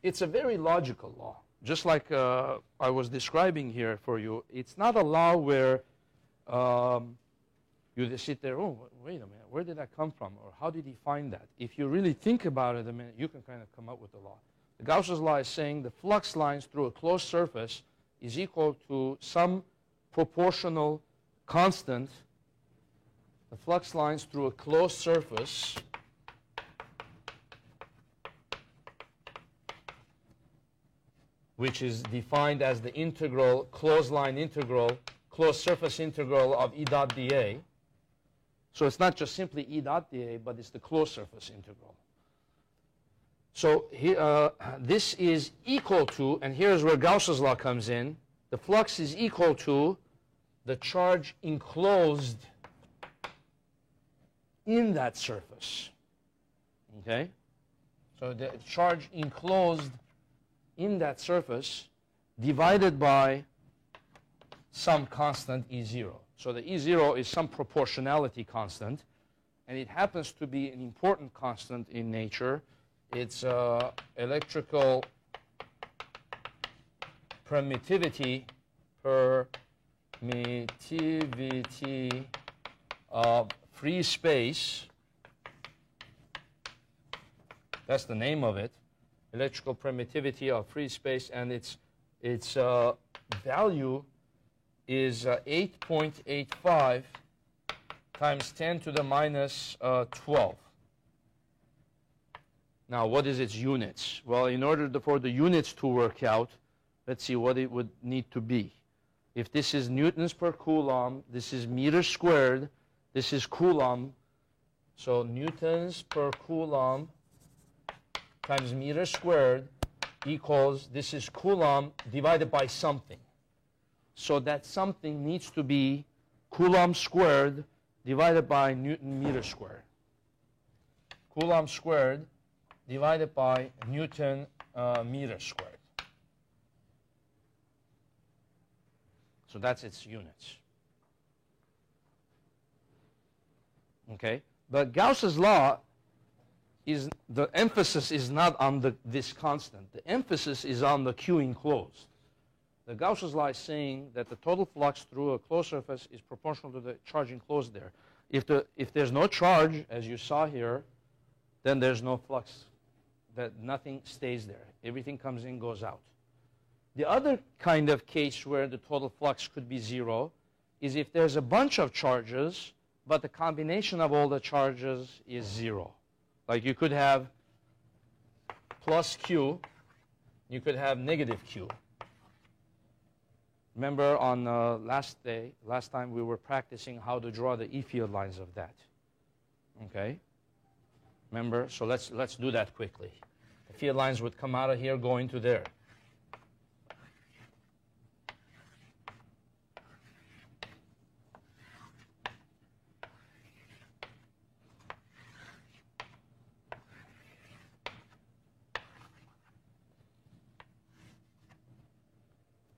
It's a very logical law. Just like I was describing here for you, it's not a law where you just sit there, oh, wait a minute, where did that come from? Or how did he find that? If you really think about it a minute, you can kind of come up with the law. The Gauss's law is saying the flux lines through a closed surface is equal to some proportional constant. The flux lines through a closed surface which is defined as the integral, closed line integral, closed surface integral of E dot dA. So it's not just simply E dot dA, but it's the closed surface integral. So here, this is equal to, and here's where Gauss's law comes in, the flux is equal to the charge enclosed in that surface. Okay? So the charge enclosed in that surface divided by some constant E0. So the E0 is some proportionality constant, and it happens to be an important constant in nature. It's electrical permittivity of free space. That's the name of it. Electrical permittivity of free space, and its value is 8.85 times 10 to the minus 12. Now, what is its units? Well, in order for the units to work out, let's see what it would need to be. If this is newtons per coulomb, this is meters squared, this is coulomb. So newtons per coulomb times meters squared equals, this is coulomb divided by something. So that something needs to be coulomb squared divided by Newton meter squared. Coulomb squared divided by Newton meter squared. So that's its units. Okay? But Gauss's law is, the emphasis is not on this constant. The emphasis is on the Q enclosed. The Gauss's law is saying that the total flux through a closed surface is proportional to the charge enclosed there. If there's no charge, as you saw here, then there's no flux. That nothing stays there. Everything comes in, goes out. The other kind of case where the total flux could be zero is if there's a bunch of charges, but the combination of all the charges is zero. Like you could have plus Q, you could have negative Q. Remember on last time we were practicing how to draw the E field lines of that. Okay? Remember? So let's do that quickly. The field lines would come out of here, go into there.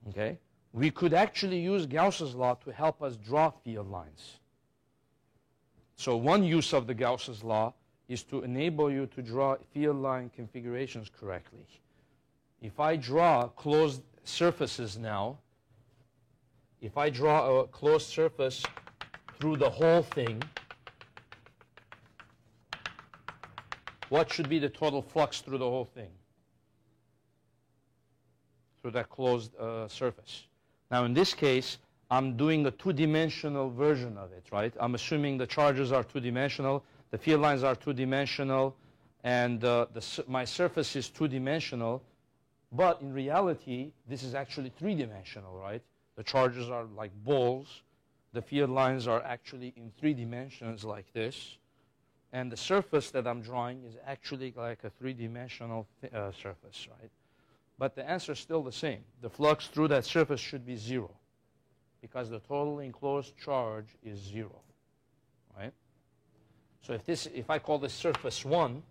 Okay? We could actually use Gauss's law to help us draw field lines. So one use of the Gauss's law is to enable you to draw field line configurations correctly. If I draw closed surfaces now, if I draw a closed surface through the whole thing, what should be the total flux through the whole thing? Through that closed surface. Now in this case, I'm doing a two-dimensional version of it, right? I'm assuming the charges are two-dimensional, the field lines are two-dimensional, and my surface is two-dimensional. But in reality, this is actually three-dimensional, right? The charges are like balls. The field lines are actually in 3 dimensions like this. And the surface that I'm drawing is actually like a three-dimensional surface, right? But the answer is still the same. The flux through that surface should be 0 because the total enclosed charge is 0, right? So if I call this surface 1,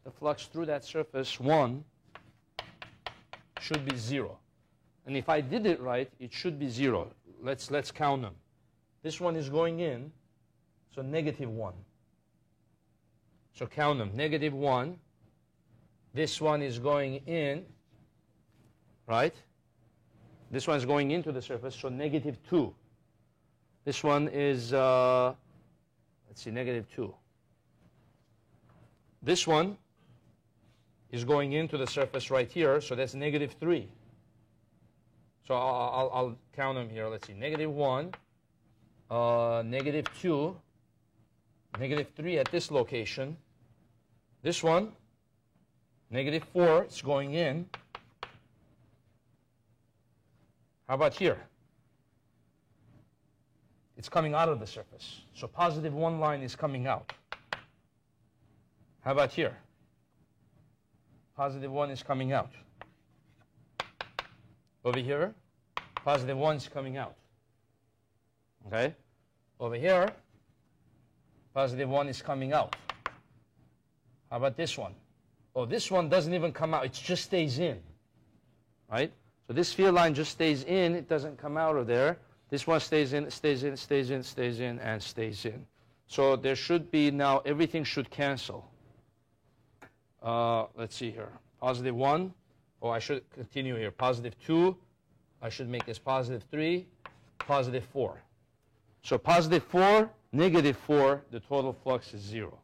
the flux through that surface 1 should be 0. And if I did it right, it should be 0. Let's count them. This one is going in, so -1. So count them. -1. This one is going in, right? This one's going into the surface, so -2. This one is, let's see, -2. This one is going into the surface right here, so that's -3. So I'll count them here. Let's see, -1, -2, -3 at this location. This one, -4, it's going in. How about here? It's coming out of the surface. So +1 line is coming out. How about here? +1 is coming out. Over here, +1 is coming out. Okay? Over here, +1 is coming out. How about this one? Oh, this one doesn't even come out. It just stays in. Right? So this field line just stays in. It doesn't come out of there. This one stays in, stays in, stays in, stays in, and stays in. So there should be now, everything should cancel. Let's see here. +1. Oh, I should continue here. +2. I should make this +3, +4. So +4, -4, the total flux is 0.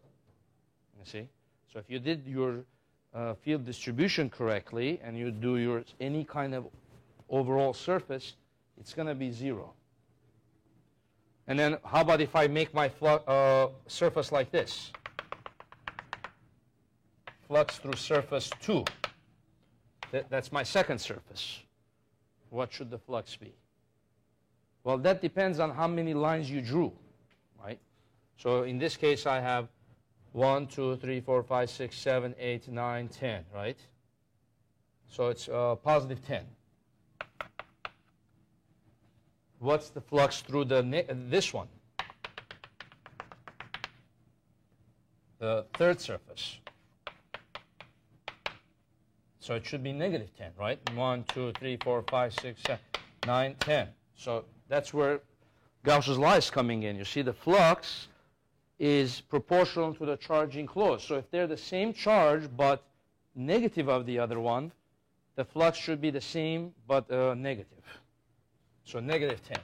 You see? So if you did your field distribution correctly and you do your any kind of overall surface, it's going to be 0. And then how about if I make my surface like this? Flux through surface 2. That's my second surface. What should the flux be? Well, that depends on how many lines you drew, right? So in this case, I have 1, 2, 3, 4, 5, 6, 7, 8, 9, 10, right? So it's +10. What's the flux through this one? The third surface. So it should be -10, right? 1, 2, 3, 4, 5, 6, 7, 9, 10. So that's where Gauss's law is coming in. You see, the flux is proportional to the charge enclosed. So if they're the same charge but negative of the other one, the flux should be the same but negative. So -10.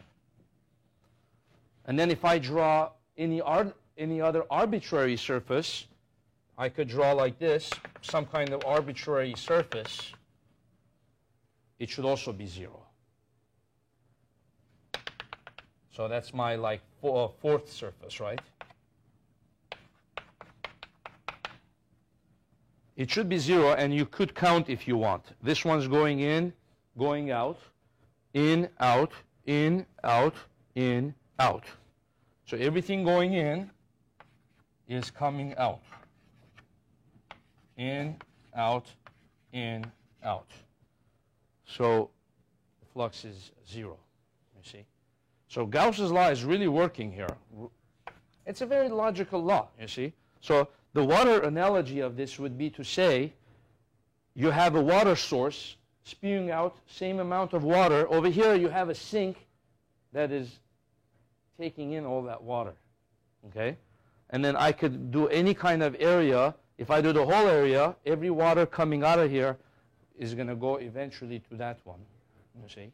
And then if I draw any other arbitrary surface, I could draw like this, some kind of arbitrary surface. It should also be 0. So that's my like fourth surface, right? It should be 0, and you could count if you want. This one's going in, going out, in, out, in, out, in, out. So everything going in is coming out. In, out, in, out. So the flux is 0, you see. So Gauss's law is really working here. It's a very logical law, you see. So the water analogy of this would be to say you have a water source spewing out same amount of water. Over here you have a sink that is taking in all that water, okay? And then I could do any kind of area. If I do the whole area, every water coming out of here is going to go eventually to that one, you see?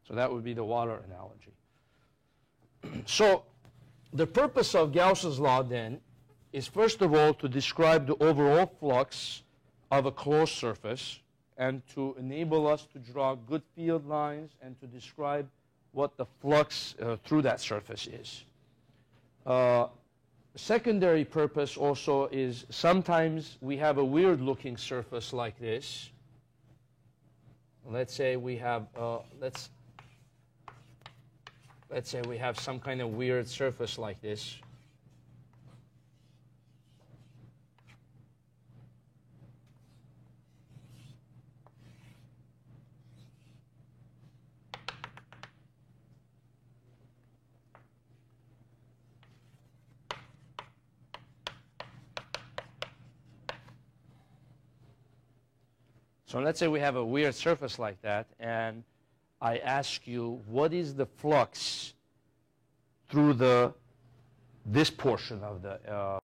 So that would be the water analogy. So the purpose of Gauss's law then is first of all to describe the overall flux of a closed surface and to enable us to draw good field lines and to describe what the flux through that surface is. Secondary purpose also is sometimes we have a weird looking surface like this. Let's say we have let's say we have some kind of weird surface like this. So let's say we have a weird surface like that, and I ask you, what is the flux through this portion of the